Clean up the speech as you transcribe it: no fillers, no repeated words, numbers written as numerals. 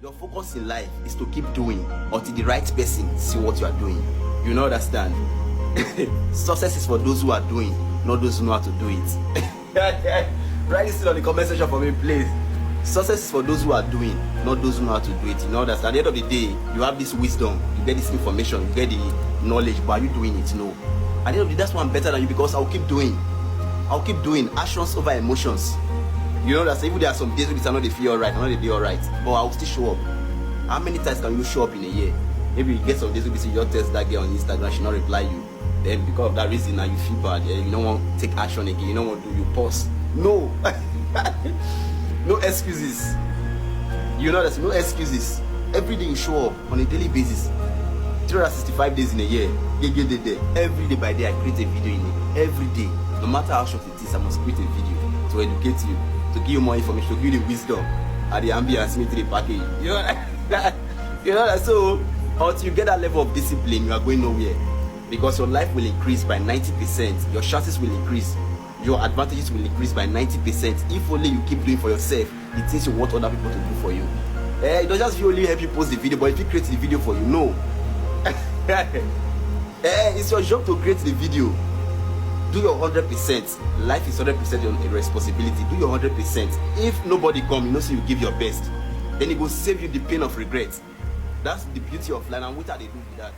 Your focus in life is to keep doing until the right person see what you are doing. You know, understand? Success is for those who are doing, not those who know how to do it. Write this in the comment section for me, please. Success is for those who are doing, not those who know how to do it. You know, understand? At the end of the day, you have this wisdom, you get this information, you get the knowledge, but are you doing it? No. At the end of the day, that's why I'm better than you, because I'll keep doing. I'll keep doing. Actions over emotions. You know that even there are some days when it's not they feel alright, not they be alright, but I'll still show up. How many times can you show up in a year? Maybe you get some days when you just text that girl on Instagram, she not reply you. Then because of that reason now you feel bad, you don't want to take action again, you don't want to do, you pause. No. No excuses. You know there's no excuses. Every day you show up on a daily basis. 365 days in a year. Every day by day I create a video in it. Every day. No matter how short it is, I must create a video to educate you, to give you more information, to give you the wisdom and the ambience me to the package. You know that? You know that? So until you get that level of discipline, you are going nowhere. Because your life will increase by 90%, your chances will increase, your advantages will increase by 90% if only you keep doing for yourself the things you want other people to do for you. It doesn't just only help you post the video, but if you create the video for you, no. It's your job to create the video. Do your 100%. Life is 100% your responsibility. Do your 100%. If nobody come, you know, so you give your best, then it will save you the pain of regret. That's the beauty of life, and what are they doing with that?